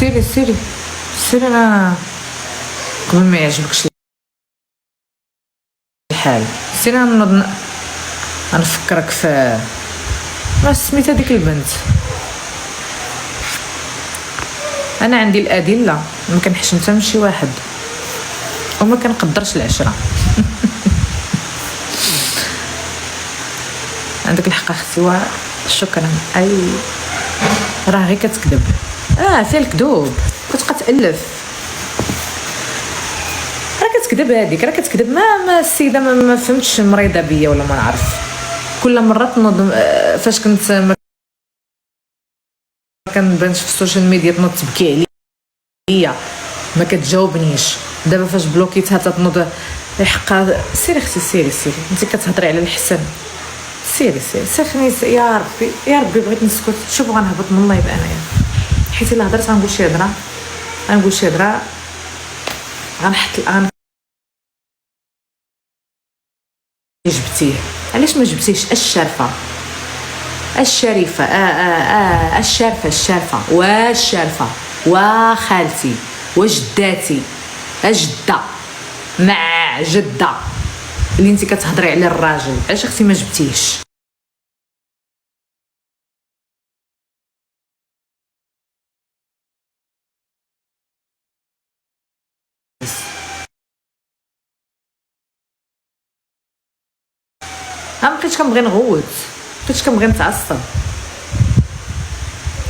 سيري سيري سيري، انا قبل ما يعجبكش الحال سيري نوض غنفكرك في ما سميتها ديك البنت. انا عندي الادله، ما كنحشم حتى من شي واحد وما كنقدرش العشره. عندك الحق اختي، شكرا. اي راه غير كتكذب، فيها الكذوب، كتبقى تالف، راه كتكذب هذيك، راه كتكذب. ما السيده ما فهمتش مريضه بيا ولا ما نعرف. كل مره تنوض فاش كنت ما كنبانش في السوشيال ميديا تنوض تبكي عليا، ما كتجاوبنيش. دابا فاش بلوكيتها تنوض حقا. سيري اختي سيري سيري، انت كتهضري على الحسن. سيري سيري سخني، يا ربي يا ربي بغيت نسكت. شوفوا غنهبط من الله يبقى انايا، حيت الا هضرت غنقول شي هضره غنحط الان. جبتيه علاش ما جبتيش الشرفه الشريفه؟ الشرفه والشرفه وخالتي وجداتي، اجده مع جده اللي انت كتهضري على الراجل. علاش اختي ما جبتيش؟ ما بقيتش كنبغي نغوت، بقيتش كنبغي نتعصب.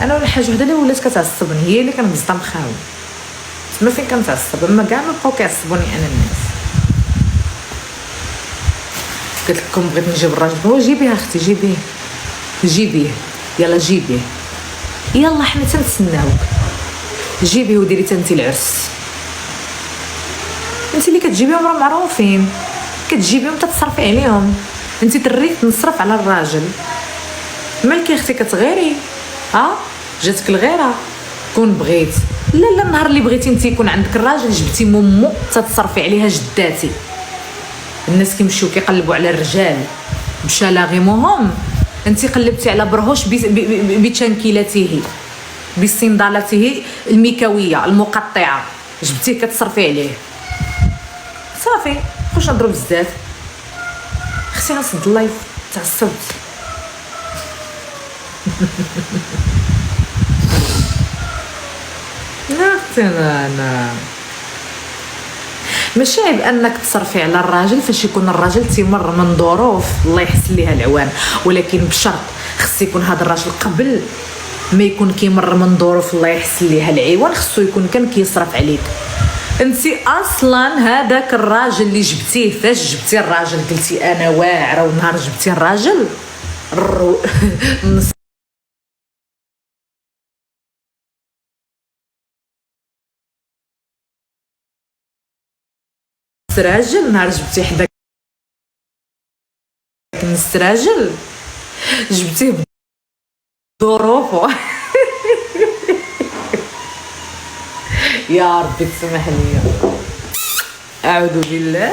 انا ولا حاجه وحده اللي ولات كتعصبني هي اللي كنبزطها مخاوي، ما فين كنتعصب. اما كاع ما بقاو كيعصبوني انا الناس. قلت لكم بغيت نجيب الراجل، هو جيبيه اختي جيبيه يلا جيبيه، يلا حنا تنتسناوك. جيبيه وديري انت العرس. انت اللي كتجيبيهم راه معروفين، كتجيبيهم تتصرفي عليهم. انت تريت تنصرف على الراجل. مالك يا اختي كتغيري؟ جاتك الغيره؟ كون بغيت لا النهار اللي بغيتي انت يكون عندك الراجل جبتي مامو تتصرفي عليها جداتي. الناس كيمشيو كيقلبوا على الرجال بشلاغمهم، انت قلبتي على برهوش بتشنكيلته بصندالته الميكاويه المقطعه، جبتيه كتصرفي عليه. صافي خوش نضرب بزاف. اختي غنسد اللايف، تعصبت. انا ماشي عيب انك تصرفي على الراجل فاش يكون الراجل تيمر من ظروف الله يحسن ليها العوان، ولكن بشرط خص يكون هذا الراجل قبل ما يكون كيمر من ظروف الله يحسن ليها العوان خصو يكون كان كيصرف عليك. انتي اصلا هذاك الراجل اللي جبتيه، فاش جبتي الراجل قلتي انا واعره، ونهار جبتي الراجل راجل، نهار جبتي حداك الراجل جبتيه بظروفه. يا ربي تسمح لي، اعوذ بالله.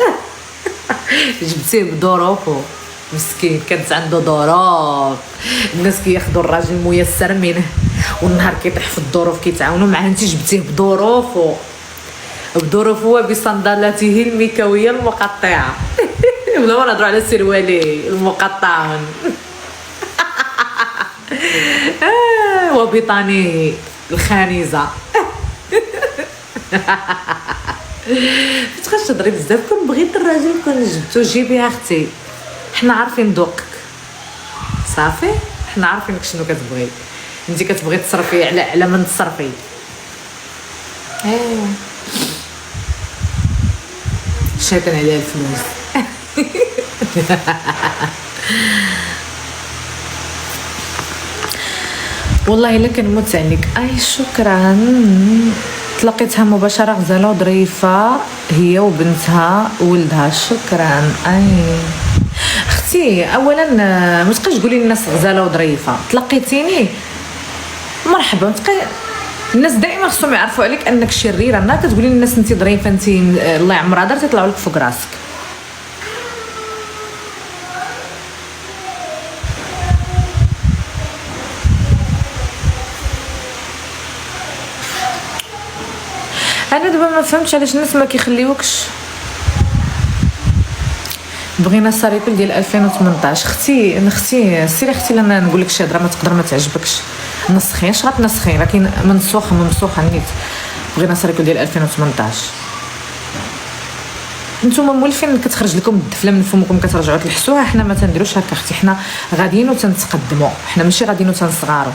جبتيه بظروفه مسكين، كانت عنده ظروف. الناس كياخذوا الراجل ميسر منه، والنهار كيطيح في الظروف كيتعاونوا معاه. انت جبتيه بظروفه وبصندالته الميكاويه المقطعه. بلا ما نهضروا على سروالي المقطعون. وبطانيه الخانزه. تبقاش تضرب بزاف. كون بغيت الراجل كون جبتو جيبيها اختي، حنا عارفين ذوقك صافي، حنا عارفينك شنو كتبغي. انت كتبغي تصرفي على من تصرفي. ايوا شايفين عليها الفلوس. والله الا كنموت عليك. اي شكرا. تلقيتها مباشره غزاله وظريفه هي وبنتها وولدها. شكرا. اي اختي اولا ما تبقاش تقولي للناس غزاله وظريفه. تلقيتيني مرحبا. الناس دائما خصهم يعرفوا عليك انك شريره. ما كتقولي للناس انت ظريفه، انت الله يعمرها دار تطلعوا لك فوق راسك. انا دابا ما فهمتش علاش الناس ما كيخليوكش. بغينا الساريكل ديال 2018. اختي سيري اختي لما نقول لك شي هضره ما تقدر ما تعجبكش، نسخين اش غتنسخي، لكن ممسوخه نيت. بغينا الساريكل ديال 2018. نتوما مولفين كتخرج لكم الدفله من فمكم كترجعوا تلحسوها. حنا ما تنديروش هكا اختي، حنا غاديين وتنتقدموا، حنا ماشي غاديين وتنصغاروا.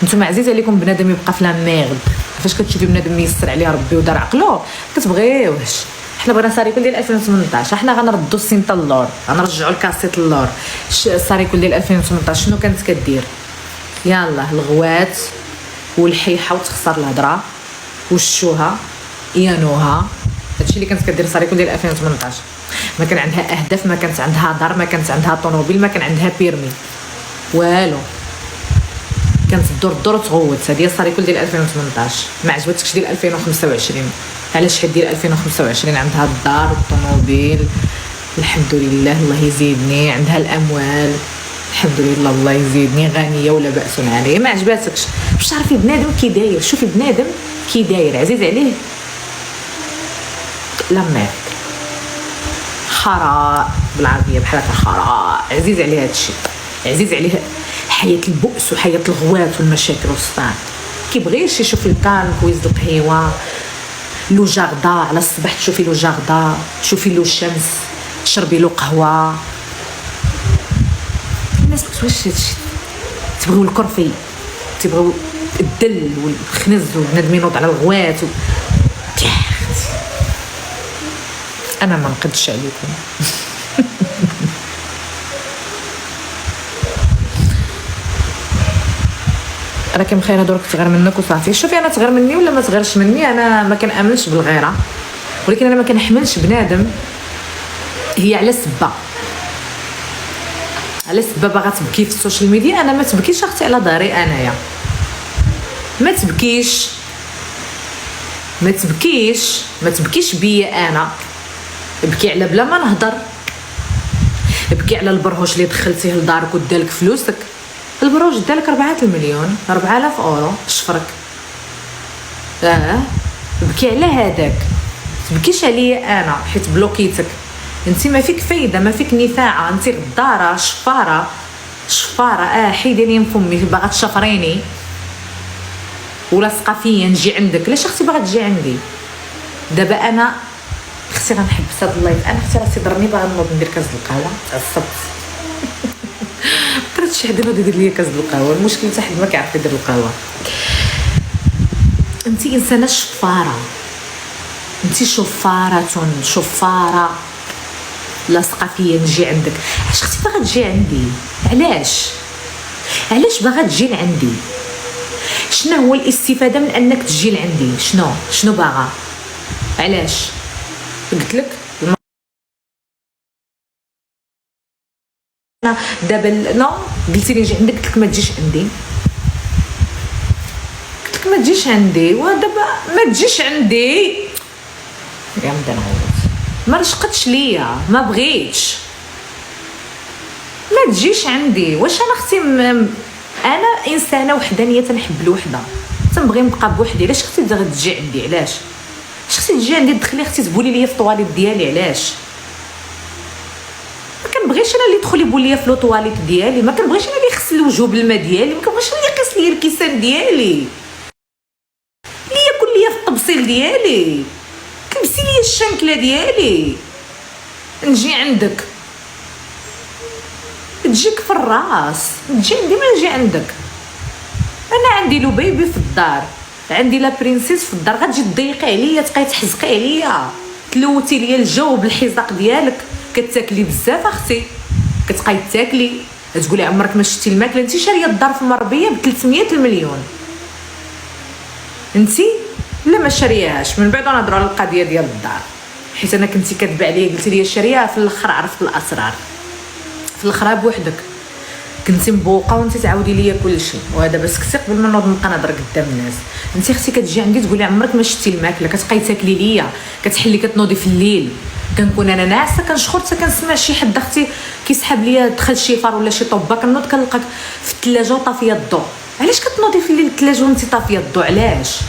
نتوما عزيز عليكم بنادم يبقى في لا ميرد. فاش كتشوفي بنادم يسر عليه ربي ودار عقلو كتبغيوهش. حنا بغينا ساريكل ديال 2018. حنا غنردوا السينتا اللور، غنرجعوا الكاسيت اللور. الساريكل ديال 2018 شنو كانت كدير؟ يلا الغوات والحيحه وتخسر الهضره والشوها يانوها. هادشي اللي كانت كدير ساريكل ديال 2018. ما كان عندها اهداف، ما كانت عندها دار، ما كانت عندها طوموبيل، ما كان عندها بيرمي والو. كانت الدور تغوت. هذه هي الساريكل ديال 2018. ما عجبتكش ديال 2025؟ علاش حيت ديال 2025 عندها الدار والطوموبيل الحمد لله الله يزيدني، عندها الاموال الحمد لله الله يزيدني، غنيه ولا باس عليه. ما عجباتكش باش تعرفي بنادم كي داير. شوفي بنادم كي داير عزيز عليه لا ميرد خراء بالعربيه بحال هكا خراء. عزيز عليه هادشي، عزيز عليه حياه البؤس وحياه الغوات والمشاكل والصداع. كيبغيش يشوف الكالم كويس القهوه لو جاردا على الصباح، تشوفي له جاردا، تشوفي له الشمس، تشربي له قهوه. الناس واش هادشي تبغيو الكرفي، تبغيو الدل والخنز وبنادم ينوض على الغوات انا ما نقدش عليكم. راكي مخيره دورك تغير منك وصافي. شوفي انا تغير مني ولا ما تغيرش مني، انا ما كنامنش بالغيره، ولكن انا ما كنحملش بنادم هي على سبه باغا تبكي في السوشيال ميديا. انا ما تبكيش اختي على داري انايا، ما تبكيش بيا انا. ابكي على بلا ما نهضر، ابكي على البرهوش اللي دخلتيه لدارك ودالك فلوسك. البروج دالك 4 المليون 4000 اورو شفرك. ابكي على هذاك، تبكيش عليا انا حيت بلوكيتك. انت ما فيك فايده، ما فيك نفاعه، انت غداره شفاره. حيديني من فمي باغا تشفريني ولا ثقافيا نجي عندك. علاش اختي باغا تجي عندي دابا؟ انا اختي غنحبس هاد اللايف. انا اختي راسي ضرني باغا نوض ندير كاس القهوه، تعصبت. قررت شي حد غادي يدير ليا كاس القهوه. المشكل حتى حد ما كيعرف يدير القهوه. انت انسانه شفاره، انت شفاره لا ثقافيه. نجي عندك علاش اختي باغا تجي عندي؟ علاش باغا تجي لعندي؟ شنو هو الاستفاده من انك تجي لعندي؟ شنو باغا؟ علاش؟ قلت لك دابا نو قلتي لي نجي عندك، قلت لك ما تجيش عندي، قلت لك ما تجيش عندي. ودابا ما تجيش عندي يا مدى نعوض. ما رشقتش ليا، ما بغيتش، ما تجيش عندي. واش انا اختي انا انسانه وحدانيه، تنحب الوحده، تنبغي نبقى بوحدي. علاش اختي تجي عندي؟ علاش اختي تجي عندي؟ تدخلي اختي تبولي ليا في الطواليت ديالي. علاش؟ ما كنبغيش انا اللي يدخل يبول ليا في لو طواليت ديالي، ما كنبغيش انا اللي يغسل الوجه بالماء ديالي، ما كنبغيش اللي يقيس ليا الكيسان ديالي، اللي ياكل ليا في الطبسيل ديالي، كلبسي ليا الشنكله ديالي. نجي عندك تجيك في الراس، تجي عندي ما نجي عندك. انا عندي لو بيبي في الدار، عندي لا برينسيس في الدار، غتجي تضيقي عليا، تبقاي تحزقي عليا، تلوتي ليا الجو بالحزاق ديالك. كتاكلي بزاف اختي، كتبقاي تاكلي، تقولي عمرك ما شفتي الماكله. انت شاريه الدار في مربيه ب 300 المليون، انت لا ما شارياهاش. من بعد نهضروا على القضيه ديال الدار، حيت انا كنتي كاتبه عليا قلتي لي شارياها، في الاخر عرفت الاسرار، في الاخر بوحدك كنتي مبوقه وانت تعاودي ليا كلشي. وهذا بس كنتي قبل ما نوض نبقى نهضر قدام الناس. انت اختي كتجي عندي تقولي عمرك ما شفتي الماكله، كتبقاي تاكلي ليا، كتحلي كتنوضي في الليل، كنكون انا ناعسه كنشخر حتى كنسمع شي حد اختي كيسحب ليا دخل شي فار ولا شي طوبه، كنوض كنلقاك في الثلاجه وطافيه الضوء. علاش كتنوضي في الليل الثلاجه وانت طافيه الضوء؟ علاش؟